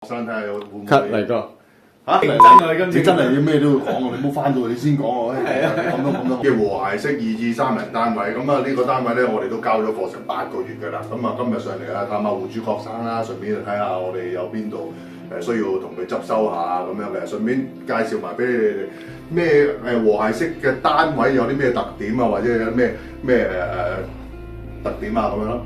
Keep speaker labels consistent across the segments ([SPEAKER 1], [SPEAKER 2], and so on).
[SPEAKER 1] 生睇下會唔會
[SPEAKER 2] cut 嚟個
[SPEAKER 1] 嚇？
[SPEAKER 2] 認真啊今次
[SPEAKER 1] 你真係要咩都要講喎，你唔好翻到去你先講喎。咁樣嘅和諧式2至3人單位，咁啊呢個單位咧，我哋都交咗課程8個月㗎啦。咁啊今日上嚟啊探下戶主學生啦，順便就睇下我哋有邊度需要同佢執收下咁樣嘅，順便介紹埋俾你哋咩和諧式嘅單位有啲咩特點啊，或者有咩特點啊咁樣咯。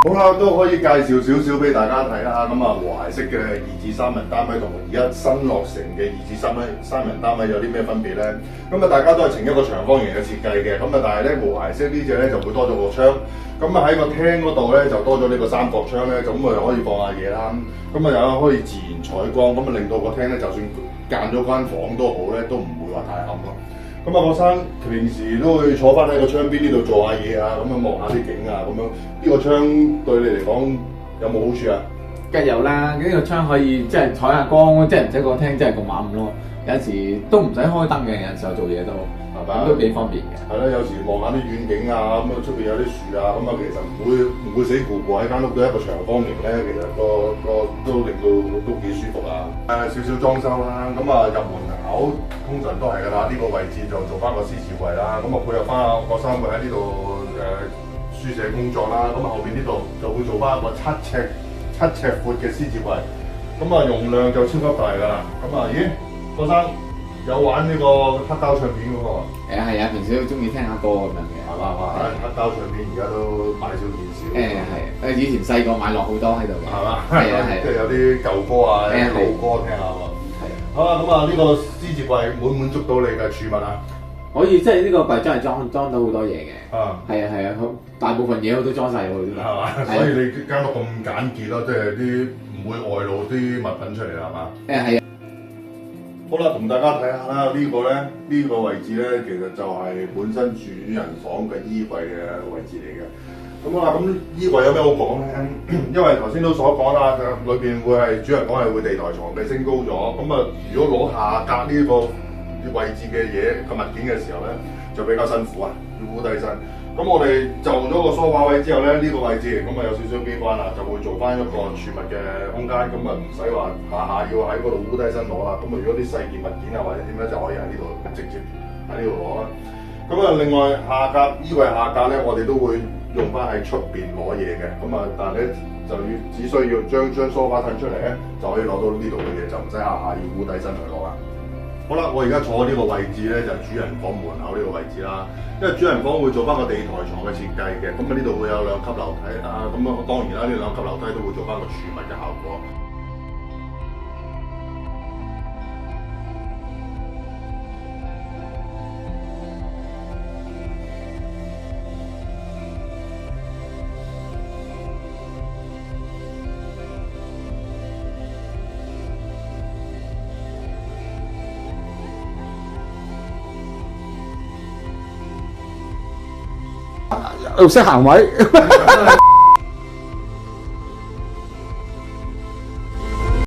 [SPEAKER 1] 好啦，都可以介紹少少俾大家睇下。咁啊，和諧式嘅2至3人單位同而家新落成嘅2至3人單位有啲咩分別咧？咁啊，大家都係呈一個長方形嘅設計嘅。咁啊，但係咧和諧式呢隻咧就會多咗個窗。咁啊喺個廳嗰度咧就多咗呢個三角窗咧，咁我又可以放下嘢啦。咁啊又可以自然採光，咁啊令到個廳咧就算間咗間房都好咧，都唔會話太暗咯。咁啊，學生平時都會坐翻喺個窗邊呢度做下嘢啊，咁樣望下啲景啊，咁樣呢個窗對你嚟講有冇好處啊？
[SPEAKER 2] 梗係有啦，呢個窗可以即係採下光，即係唔使個廳真係咁暗咯。有時都唔使開燈嘅，有時候做嘢都係嘛，都幾方便嘅。
[SPEAKER 1] 係啦，有時望下啲遠景啊，咁啊出邊有啲樹啊，咁啊其實唔會死咕咕喺間屋都一個長方形咧，其實個都令到都幾舒服啊。少少裝修啦，咁啊入門口通常都係㗎啦，呢個位置就做翻個獅子櫃啦，咁啊配合翻學生會喺呢度書寫工作啦，咁啊後邊呢度就會做翻一個7尺闊嘅獅子櫃，咁啊容量就超級大㗎啦。咁啊咦，學生有玩呢個黑膠唱片嗰個？
[SPEAKER 2] 係啊，平時都中意聽下歌咁樣嘅。
[SPEAKER 1] 係嘛？黑膠唱片而家都買少見少。
[SPEAKER 2] 係以前細個買落好多喺度嘅。
[SPEAKER 1] 係嘛？
[SPEAKER 2] 係啊，
[SPEAKER 1] 即係有啲舊歌啊，老歌聽下喎。
[SPEAKER 2] 係啊。
[SPEAKER 1] 好啦，咁啊呢個獅子櫃滿足到你嘅儲物啊？
[SPEAKER 2] 可以，即係呢個櫃真係裝到好多嘢嘅。
[SPEAKER 1] 啊。
[SPEAKER 2] 係啊，大部分嘢我都裝晒入去㗎。
[SPEAKER 1] 係嘛？所以你間屋咁簡潔咯，即係啲唔會外露啲物品出嚟啦，係嘛？
[SPEAKER 2] 係啊。
[SPEAKER 1] 好啦，同大家睇下啦，呢個位置咧，其實就係本身主人房嘅衣櫃嘅位置嚟嘅。咁啊，咁衣櫃有咩好講咧？因為頭先都所講啦，裏邊會係主人房係會地台床嘅升高咗。咁啊，如果攞下格呢個位置嘅嘢嘅物件嘅時候咧，就比較辛苦啊，要烏低身。咁我哋就咗個梳化位之後咧，呢個位置咁啊有少少機關啦，就會做翻一個儲物嘅空間，咁啊唔使話下下要喺嗰度烏低身攞啦。咁啊如果啲細件物件啊或者點咧，就可以喺呢度直接喺呢度攞啦。咁啊另外下格衣櫃下格咧，我哋都會用翻喺出邊攞嘢嘅。咁啊但係咧就要只需要將梳化褪出嚟咧，就可以攞到呢度嘅嘢，就唔使下下要烏低身去攞啦。好啦，我而家坐呢個位置咧，就係主人房門口呢個位置啦。因為主人房會做翻個地台床嘅設計嘅，咁啊呢度會有2級樓梯啊，咁啊當然啦，呢2級樓梯都會做翻個儲物嘅效果。
[SPEAKER 2] 又識行位。